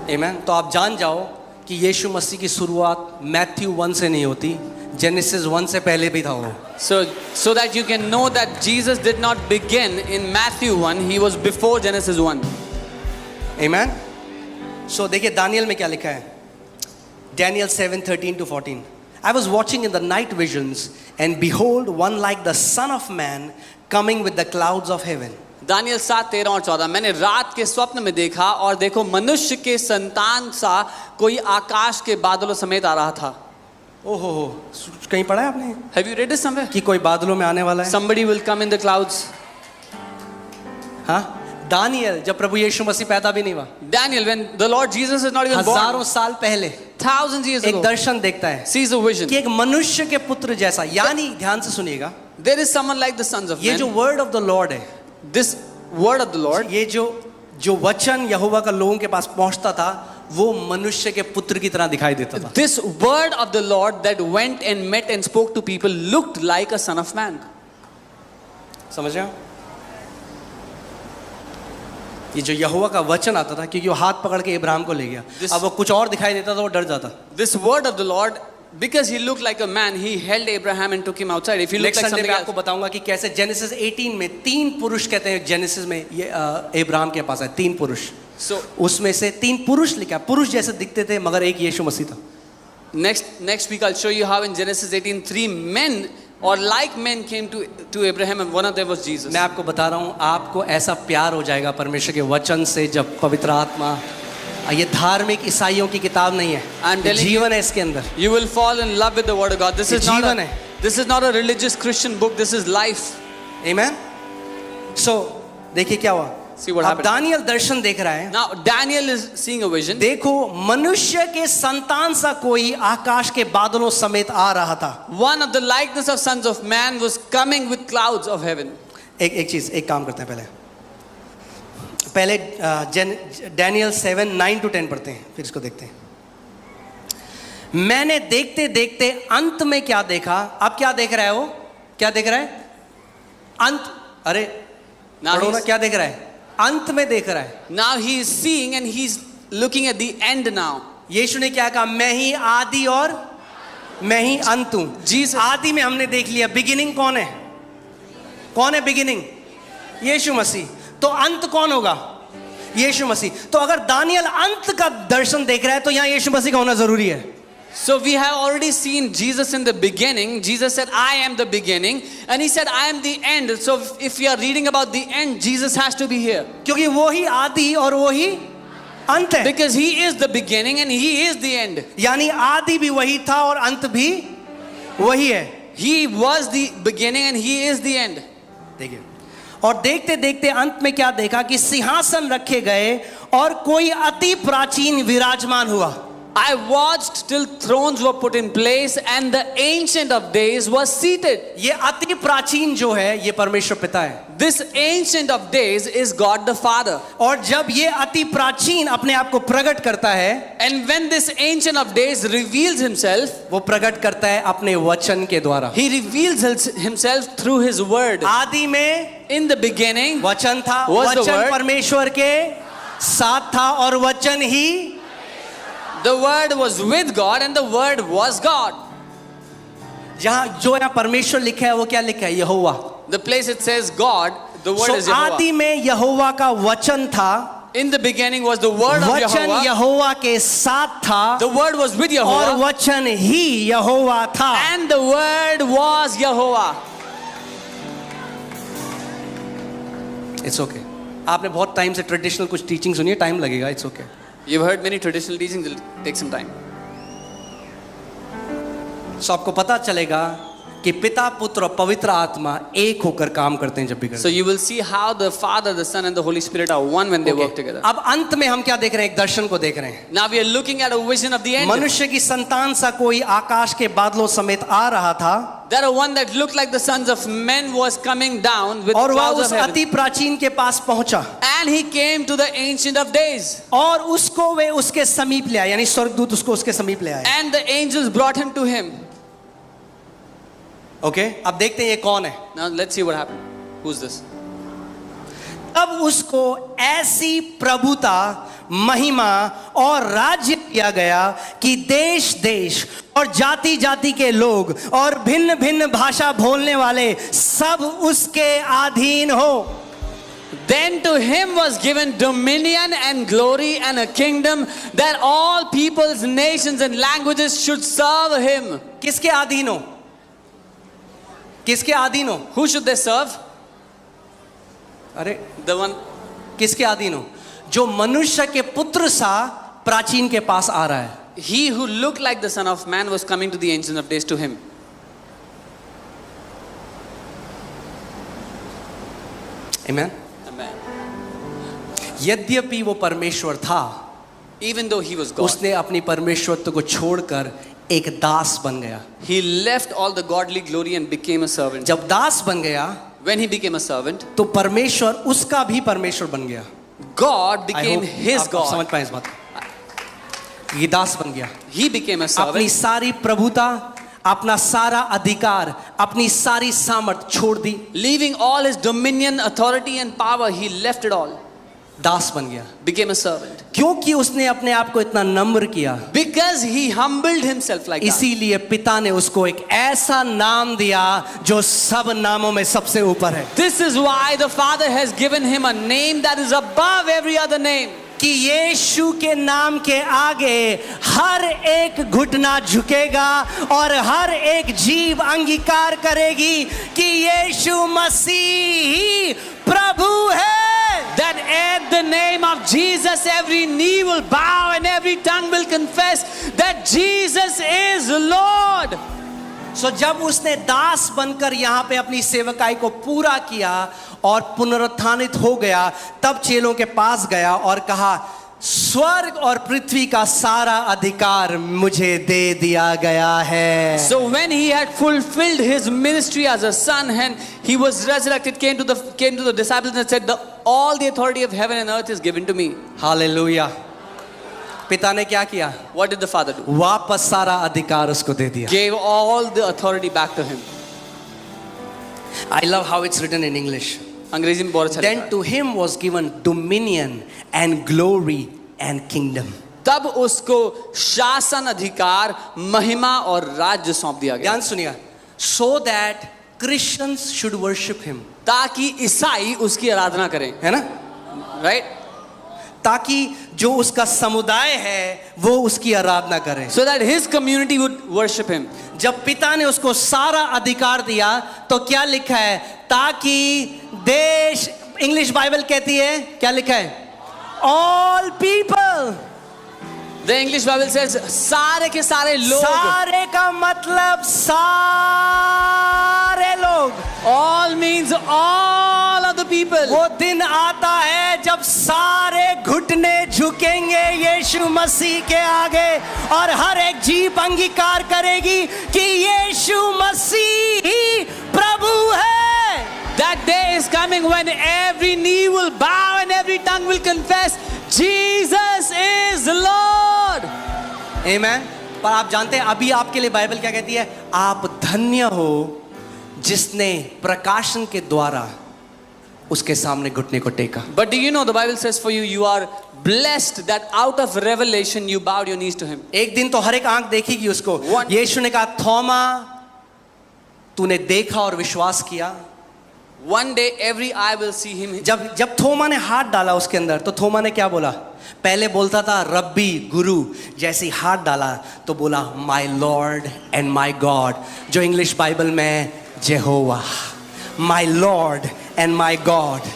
आमेन। तो आप जान जाओ कि यीशु मसीह की शुरुआत मैथ्यू 1 से नहीं होती, जेनेसिस 1 से पहले भी था वो। So that you can know that Jesus did not begin in Matthew 1, he was before Genesis 1. आमेन। सो देखिए दानियल में क्या लिखा है, Daniel 7:13-14. I was watching in the night visions, and behold, one like the Son of Man coming with the clouds of heaven. Daniel 7:13 और 14, मैंने रात के स्वप्न में देखा और देखो मनुष्य के संतान सा कोई आकाश के बादलों समेत आ रहा था। ओहो हो, कहीं पढ़ा है आपने? Have you read this somewhere? कि कोई बादलों में आने वाला है। Somebody will come in the clouds. हाँ, दानियल जब प्रभु यीशु मसीह पैदा भी नहीं हुआ, Daniel, when the Lord Jesus is not even born, हजारों साल पहले thousands years एक ago, दर्शन देखता है sees a vision. कि एक मनुष्य के पुत्र जैसा, यानी ध्यान से सुनिएगा, There is someone like the sons of ये men. जो वर्ड ऑफ द लॉर्ड है, This word of the Lord, ये जो वचन यहोवा का लोगों के पास पहुंचता था, वो मनुष्य के पुत्र की तरह दिखाई देता था। this word of the Lord that went and met and spoke to people looked like a son of man. समझ रहे हो? ये जो यहोवा का वचन आता था, क्योंकि वो हाथ पकड़ के इब्राहिम को ले गया, अब वो कुछ और दिखाई देता था, वो डर जाता। This word of the Lord, because he looked like a man, he held Abraham and took him outside. If he looked like something मैं else, आपको बताऊंगा कि कैसे जेनेसिस 18 में 3 पुरुष कहते हैं, जेनेसिस में ये इब्राहिम के पास है 3 पुरुष, so उसमें से 3 पुरुष लिखा, पुरुष जैसे दिखते थे मगर एक यीशु मसीह था। next week I'll show you how in Genesis 18 3 men or like men came to Abraham and one of them was Jesus. मैं आपको बता रहा हूँ, आपको ऐसा प्यार हो जाएगा परमेश्वर के वचन से जब पवित्र आत्मा, ये धार्मिक ईसाइयों की किताब नहीं है, जीवन है इसके अंदर। You will fall in love with the word of God. This is जीवन है। This is not a religious Christian book. This is life. Amen. So देखिए क्या हुआ। See what अब happened. दानियल दर्शन देख रहा है। Now Daniel is seeing a vision. देखो मनुष्य के संतान सा कोई आकाश के बादलों समेत आ रहा था। One of the likeness of sons of man was coming with clouds of heaven. एक काम करते हैं, पहले डैनियल 7:9-10 पढ़ते हैं, फिर इसको देखते हैं। मैंने देखते देखते अंत में क्या देखा। अब क्या देख रहा है वो? क्या देख रहा है? अंत, अरे पढ़ो ना, क्या देख रहा है? अंत में देख रहा है। Now he is seeing and he's looking at the end now. यीशु ने क्या कहा? मैं ही आदि और मैं ही अंत हूं। Jesus. आदि में हमने देख लिया, बिगिनिंग कौन है? कौन है बिगिनिंग? यीशु मसीह। तो अंत कौन होगा? यीशु मसीह। तो अगर दानियल अंत का दर्शन देख रहा है तो यहां यीशु मसीह का होना जरूरी है। So we have already seen Jesus in the beginning. Jesus said, I am the beginning. And he said, I am the end. So if we are reading about the end, Jesus has to be here. क्योंकि वो ही आदि और वो ही अंत है। Because he is the beginning and he is the end. यानी आदि भी वही था और अंत भी वही है। He was the beginning and he is the end. देखिए, और देखते देखते अंत में क्या देखा कि सिंहासन रखे गए और कोई अति प्राचीन विराजमान हुआ। I watched till thrones were put in place and the ancient of days was seated. ये अति प्राचीन जो है ये परमेश्वर पिता है। This ancient of days is God the Father. और जब ये अति प्राचीन अपने आप को प्रकट करता है, And when this ancient of days reveals himself, वो प्रकट करता है अपने वचन के द्वारा। he reveals himself through his word. आदि में In the beginning वचन था, was the वचन word. परमेश्वर के साथ था और वचन ही, the word was with God and the word was God. जहां जो यहाँ परमेश्वर लिखा है वो क्या लिखा है? यहोवा। The place it says God, the word is Jehovah. आदि में यहोवा का वचन था, In the beginning was the word of वचन Jehovah. यहोवा के साथ था The word was with और Jehovah वचन ही यहोवा था। and the word was Jehovah. It's okay. आपने बहुत टाइम से ट्रेडिशनल कुछ टीचिंग सुनी है, टाइम लगेगा, it's okay. You've heard many traditional teachings, it'll take some time. सो आपको पता चलेगा कि पिता पुत्र और पवित्र आत्मा एक होकर काम करते हैं जब भी करते So you will see how the Father, the Son and the Holy Spirit are one when they work together. अब अंत में हम क्या देख रहे हैं? एक दर्शन को देख रहे हैं। Now we are looking at a vision of the end. मनुष्य की संतान सा कोई आकाश के बादलों समेत आ रहा था There are one that looked like the sons of men was coming down with और वह clouds उस of heaven. अति प्राचीन के पास पहुंचा And he came to the ancient of days. और उसको वे उसके समीप ले आए, यानी स्वर्गदूत उसको उसके समीप ले आए। And the angels brought him to him. Okay, अब देखते हैं ये कौन है। Now let's see what happened. Who's this? तब उसको ऐसी प्रभुता महिमा और राज्य दिया गया कि देश देश और जाति जाति के लोग और भिन्न भिन्न भाषा बोलने वाले सब उसके अधीन हो। Then to him was given dominion and glory and a kingdom that all peoples, nations and languages should serve him. किसके अधीन हो? किसके अधीन हो? Who should they serve? अरे The one, किसके अधीन हो? जो मनुष्य के पुत्र सा प्राचीन के पास आ रहा है। he who looked like the Son of Man was coming to the Ancient of Days to him. Amen? Amen. यद्यपि वो परमेश्वर था, Even though he was God, उसने अपनी परमेश्वरत्व को छोड़कर एक दास बन गया। he left all the godly glory and became a servant. जब दास बन गया When he became a servant, तो परमेश्वर उसका भी परमेश्वर बन गया। God I became hope his आप समझ God. पाए इस बात। ये दास बन गया। He became a अपनी servant. सारी प्रभुता, अपना सारा अधिकार, अपनी सारी सामर्थ छोड़ दी, Leaving all his dominion, authority and power, he left it all. दास बन गया। Became a servant. क्योंकि उसने अपने आप को इतना नम्र किया, Because he humbled himself like that. इसीलिए पिता ने उसको एक ऐसा नाम दिया जो सब नामों में सबसे ऊपर है। This is why the Father has given him a name that is above every other name. कि यीशु के नाम के आगे हर एक घुटना झुकेगा और हर एक जीव अंगीकार करेगी कि यीशु मसीह ही प्रभु है। That at the name of Jesus every knee will bow and every tongue will confess that Jesus is Lord. सो जब उसने दास बनकर यहाँ पे अपनी सेवकाई को पूरा किया और पुनरुत्थानित हो गया, तब चेलों के पास गया और कहा, स्वर्ग और पृथ्वी का सारा अधिकार मुझे दे दिया गया है। So when he had fulfilled his ministry as a son and he was resurrected, came to the disciples and said, all the authority of heaven and earth is given to me. Hallelujah. पिता ने क्या किया? What did the Father do? वापस सारा अधिकार उसको दे दिया। Gave all the authority back to him. I love how it's written in English. अंग्रेजी में बहुत अच्छा लिखा Then है. to him was given dominion and glory and kingdom. तब उसको शासन अधिकार, महिमा और राज्य सौंप दिया गया, ध्यान सुनिए, so that Christians should worship him, ताकि ईसाई उसकी आराधना करें, है ना? right? ताकि जो उसका समुदाय है वो उसकी आराधना करे। So that his community would worship him. जब पिता ने उसको सारा अधिकार दिया तो क्या लिखा है? ताकि देश, इंग्लिश बाइबल कहती है, क्या लिखा है? All people. The English Bible says सारे के सारे लोग. सारे का मतलब सारे लोग। All means all of the people. वो दिन आता है जब सारे घुटने झुकेंगे यीशु मसीह के आगे और हर एक जीभ अंगीकार करेगी कि यीशु मसीह ही प्रभु है। That day is coming when every knee will bow and every tongue will confess Jesus is Lord. आमेन। पर आप जानते हैं अभी आपके लिए बाइबल क्या कहती है? आप धन्य हो जिसने प्रकाशन के द्वारा उसके सामने घुटने को टेका। But do you know the Bible says for you, you are blessed that out of revelation you bowed your knees to him. एक दिन तो हर एक आंख देखेगी उसको। One- यीशु ने कहा, थोमा तूने देखा और विश्वास किया। One day every eye will see him. जब थोमा ने हाथ डाला उसके अंदर तो थोमा ने क्या बोला? पहले बोलता था रब्बी, गुरु, जैसे ही हाथ डाला तो बोला my lord and my God, जो इंग्लिश बाइबल में जेहोवा, my lord and my God.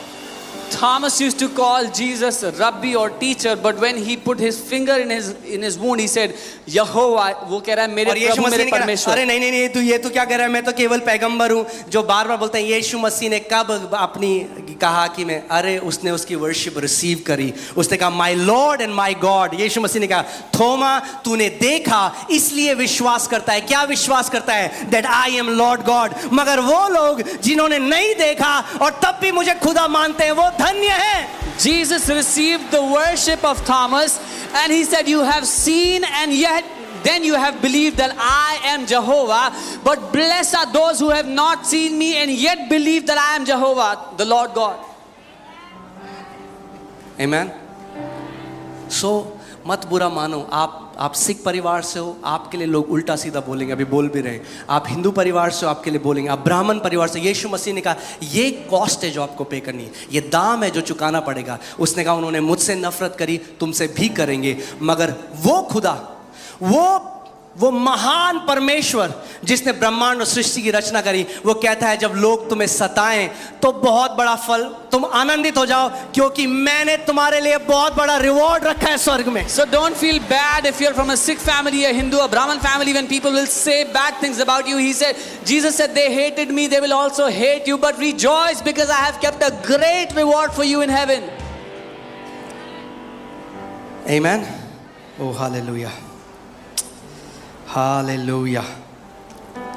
Thomas used to call Jesus Rabbi or teacher, but when he put his finger in his wound, he said Yehovah. वो कह रहा है मेरे और यीशु प्रभु मसीह मेरे ने कहा, परमेश्वर. अरे नहीं नहीं नहीं, तू ये तो क्या कह रहा है? मैं तो केवल पैगंबर हूँ। जो बार बार बोलते हैं यीशु मसीह ने कब अपनी कहा कि मैं, अरे उसने उसकी वर्शिप रिसीव करी, उसने कहा my lord and my god. Yeshu Masih ने कहा थोमा तूने देखा इसलिए विश्वास करता है। क्या विश्वास करता है? That I am Lord God. मगर वो लोग जिन्होंने नहीं देखा और तब भी मुझे खुदा मानते हैं वो धन्य है। Jesus received the worship of Thomas and he said, you have seen and yet then you have believed that I am Jehovah, but blessed are those who have not seen me and yet believe that I am Jehovah, the Lord God. Amen. सो मत बुरा मानो, आप सिख परिवार से हो, आपके लिए लोग उल्टा सीधा बोलेंगे, अभी बोल भी रहे। आप हिंदू परिवार से हो, आपके लिए बोलेंगे। आप ब्राह्मण परिवार से, यीशु मसीह ने कहा ये कॉस्ट है जो आपको पे करनी है, ये दाम है जो चुकाना पड़ेगा। उसने कहा उन्होंने मुझसे नफरत करी, तुमसे भी करेंगे, मगर वो खुदा, वो महान परमेश्वर जिसने ब्रह्मांड और सृष्टि की रचना करी, वो कहता है जब लोग तुम्हें सताएं तो बहुत बड़ा फल, तुम आनंदित हो जाओ क्योंकि मैंने तुम्हारे लिए बहुत बड़ा रिवॉर्ड रखा है स्वर्ग में। So don't feel bad if you're from a Sikh family, a Hindu, a Brahmin family, when people will say bad things about you. He said, Jesus said, they hated me, they will also hate you, but rejoice because I have kept a great reward for you in heaven. Amen. Oh, hallelujah. Hallelujah.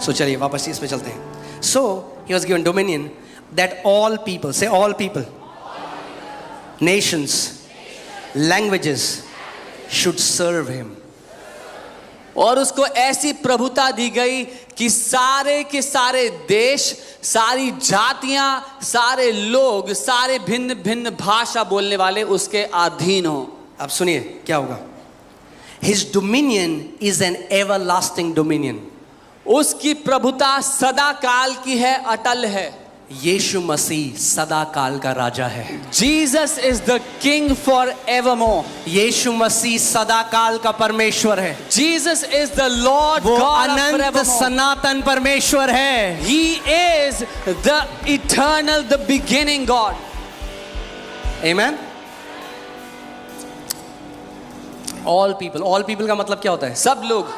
So चलिए वापस इस पे चलते हैं। So he was given dominion that all people, say all people, nations, languages should serve him. और उसको ऐसी प्रभुता दी गई कि सारे के सारे देश, सारी जातियां, सारे लोग, सारे भिन्न भिन्न भाषा बोलने वाले उसके अधीन हो। अब सुनिए क्या होगा। His dominion is an everlasting dominion. उसकी प्रभुता सदा काल की है, अटल है। यीशु मसीह सदा काल का राजा है। Jesus is the king forevermore. यीशु मसीह सदा काल का परमेश्वर है। Jesus is the Lord वो God of अनंत forevermore. सनातन परमेश्वर है। He is the eternal, the beginning God. Amen. All people का मतलब क्या होता है? सब लोग,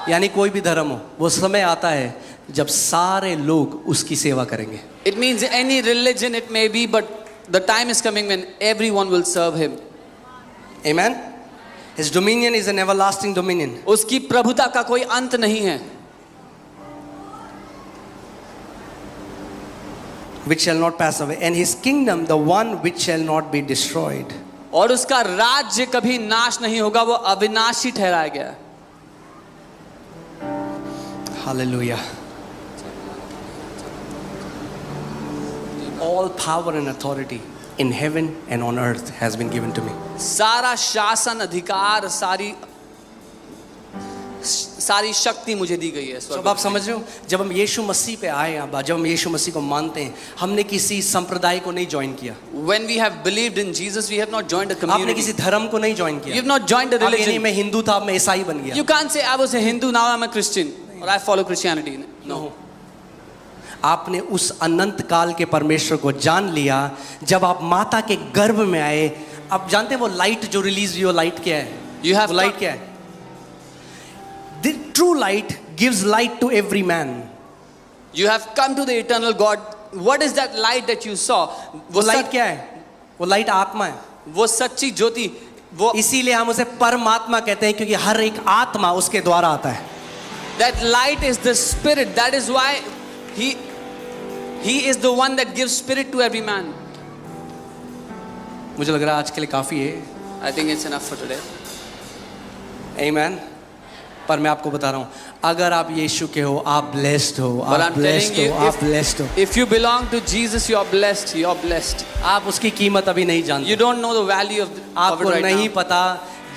यानी कोई भी धर्म हो। वो समय आता है जब सारे लोग उसकी सेवा करेंगे। It means any religion it may be, but the time is coming when everyone will serve him. Amen. His dominion is an everlasting dominion. उसकी प्रभुता का कोई अंत नहीं है। Which shall not pass away, and his kingdom the one which shall not be destroyed. और उसका राज्य कभी नाश नहीं होगा, वो अविनाशी ठहराया गया। Hallelujah. All power and authority in heaven and on earth has been given to me. सारा शासन, अधिकार, सारी शक्ति मुझे दी गई है। सब आप समझ रहे हो? जब हम यीशु मसीह पे आए, जब हम यीशु मसीह को मानते हैं, हमने किसी संप्रदाय को नहीं ज्वाइन किया। When we have believed in Jesus, we have not joined a community. आपने किसी धर्म को नहीं ज्वाइन किया। You have not joined a आप ये नहीं religion. मैं हिंदू था, अब मैं ईसाई बन गया। You can't say I was a Hindu, now I'm a Christian, or I follow Christianity. No. आपने उस अनंत काल के परमेश्वर को जान लिया जब आप माता के गर्भ में आए। आप जानते हैं वो लाइट जो रिलीज हुई, वो लाइट क्या है? You have वो लाइट क्या है? The true light gives light to every man. You have come to the eternal God. What is that light that you saw? वो लाइट क्या है? वो लाइट आत्मा है। वो सच्ची ज्योति, वो इसीलिए हम उसे परमात्मा कहते हैं क्योंकि हर एक आत्मा उसके द्वारा आता है। that light is the spirit. That is why he is the one that gives spirit to every man. मुझे लग रहा है आज के लिए काफी है। I think it's enough for today. Amen. पर मैं आपको बता रहा हूँ, अगर आप यीशु के हो, आप ब्लेस्ड हो, But आप I'm ब्लेस्ड telling हो, you, आप ब्लेस्ड हो। if you belong to Jesus, you are blessed. You are blessed. आप उसकी कीमत अभी नहीं जानते। You don't know the value of it आपको right नहीं now. पता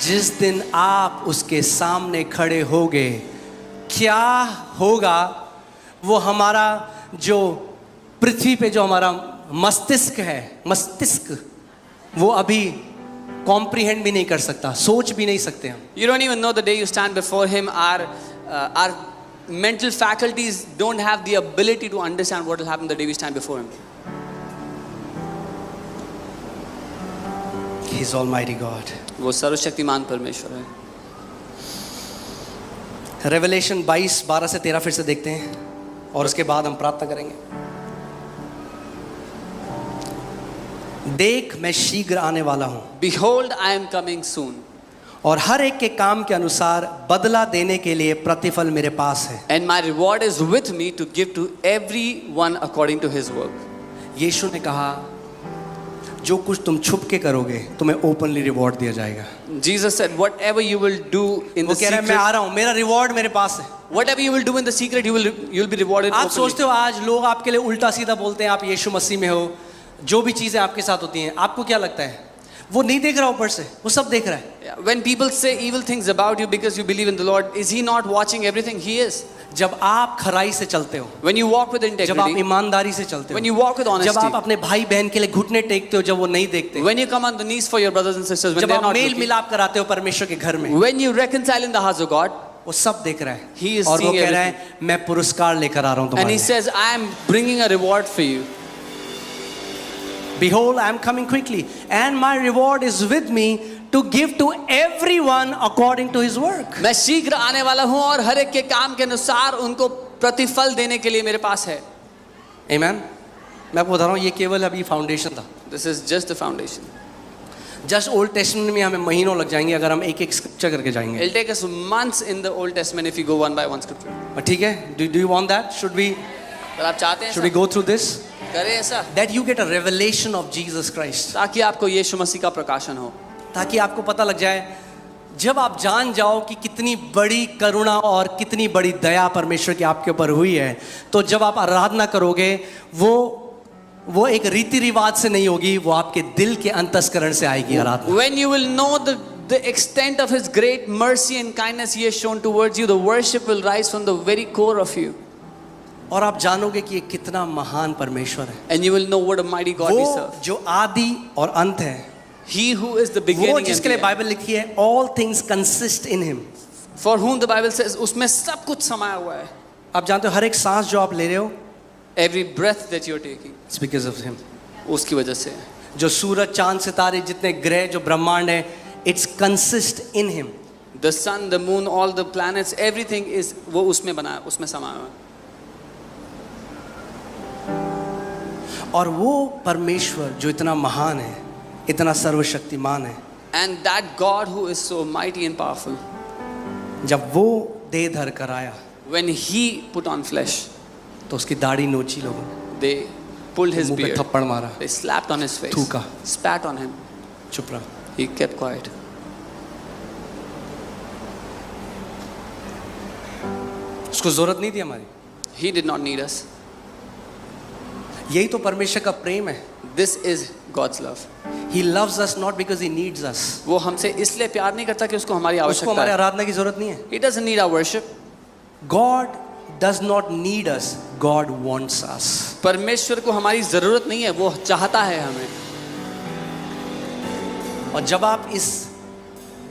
जिस दिन आप उसके सामने खड़े होगे क्या होगा। वो हमारा जो पृथ्वी पे जो हमारा मस्तिष्क है, मस्तिष्क वो अभी कॉम्प्रिहेंड भी नहीं कर सकता, सोच भी नहीं सकते हम। You don't even know the day you stand before Him. Our mental faculties don't have the ability to understand what will happen the day we stand before Him. He is Almighty God. वो सर्वशक्तिमान परमेश्वर है। Revelation 22:12 से 13 फिर से देखते हैं और उसके बाद हम प्रार्थना करेंगे। देख मैं शीघ्र आने वाला हूं Behold, I am coming soon. और हर एक के काम के अनुसार बदला देने के लिए प्रतिफल मेरे पास है। And my reward is with me to give to everyone according to his work. यीशु ने कहा जो कुछ तुम छुप के करोगे तुम्हें ओपनली रिवॉर्ड दिया जाएगा। Jesus said, whatever you will do in वो the कह रहा है मैं secret, आ रहा हूं, मेरा रिवॉर्ड मेरे पास है। whatever you will do in the secret, you'll be rewarded आप openly. सोचते हो आज लोग आपके लिए उल्टा सीधा बोलते हैं, आप यीशु मसीह में हो, जो भी चीजें आपके साथ होती हैं, आपको क्या लगता है वो नहीं देख रहा ऊपर से, वो सब देख रहा है. Yeah, when people say evil things about you because you believe in the Lord, is He not watching everything? He is. जब आप खराई से चलते हो, When you walk with जब आप integrity, ईमानदारी से चलते when हो, you walk with जब honesty, आप अपने भाई बहन के लिए घुटने टेकते हो जब वो नहीं देखते, when you come on the knees for your brothers and sisters when जब they're आप not मेल looking, मिलाप कराते हो परमेश्वर के घर में, when you reconcile in the house of God, वो सब देख रहा है. He is और वो seeing कह रहा है मैं पुरस्कार लेकर आ रहा हूँ and तुम्हारे He लिए. says, I am bringing a reward for you. Behold, I am coming quickly, and my reward is with me to give to everyone according to his work. मैं शीघ्र आने वाला हूँ और हर एक के काम के अनुसार उनको प्रतिफल देने के लिए मेरे पास है. Amen. मैं आपको बता रहा हूँ ये केवल अभी फाउंडेशन था. This is just the foundation. Just old testament में हमें महीनों लग जाएंगे अगर हम एक एक स्क्रिप्चर करके जाएंगे. It'll take us months in the Old Testament if you go one by one scripture. ठीक है? Do you want that? Should we अगर आप चाहते हैं go through this? करें ऐसा That you get a revelation of Jesus Christ. ताकि आपको यीशु मसीह का प्रकाशन हो, ताकि आपको पता लग जाए, जब आप जान जाओ कि कितनी बड़ी करुणा और कितनी बड़ी दया परमेश्वर की आपके ऊपर हुई है, तो जब आप आराधना करोगे वो एक रीति रिवाज से नहीं होगी, वो आपके दिल के अंतस्करण से आएगी आराधना. when you will know the extent of His great mercy and kindness He has shown towards you, the worship will rise from the very core of you, और आप जानोगे कि ये कितना महान परमेश्वर है. and you will know what a mighty God we वो serve. जो आदि और अंत है, He who is the वो beginning and जिसके the लिए end, बाइबल लिखी है all things consist in him. for whom the Bible says उसमें सब कुछ समाया हुआ है. आप जानते हो हर एक सांस जो आप ले रहे हो, Every breath that you're taking, it's because of him. उसकी वजह से. जो सूरज चांद सितारे जितने ग्रह जो ब्रह्मांड है, it's consist in him. The sun, the moon, all the planets, everything is वो उसमें बना है, उसमें समाया हुआ है. और वो परमेश्वर जो इतना महान है, इतना सर्वशक्तिमान है, And that God who is so mighty and powerful, जब वो देह धर कर आया when He put on flesh, तो उसकी दाढ़ी नोची लोगों ने, they pulled His मुंह पे beard, थप्पड़ मारा, they slapped on His face, थूका. spat on Him. चुप रहा. He kept quiet. उसको जरूरत नहीं थी हमारी. He did not need us. यही तो परमेश्वर का प्रेम है. This is God's love. He loves us not because he needs us. वो हमसे इसलिए प्यार नहीं करता कि उसको हमारी उसको आवश्यकता हमारे है. आराधना की जरूरत नहीं है. He doesn't need our worship. God does not need us. God wants us. परमेश्वर को हमारी जरूरत नहीं है, वो चाहता है हमें. और जब आप इस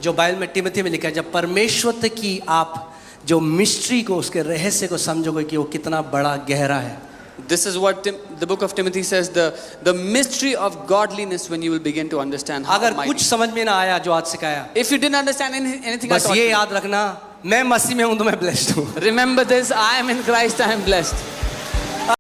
जो बाइबल में तिमोथी में लिखा है, जब परमेश्वर की आप जो मिस्ट्री को, उसके रहस्य को समझोगे कि वो कितना बड़ा गहरा है. This is what the book of Timothy says, the mystery of godliness, when you will begin to understand how अगर mighty. कुछ समझ में ना आया जो आज सिखाया, If you didn't understand anything I बस taught ये you, याद रखना, मैं मसीह में हूं तो मैं ब्लेस्ड हूं. remember this, I am in Christ, I am blessed.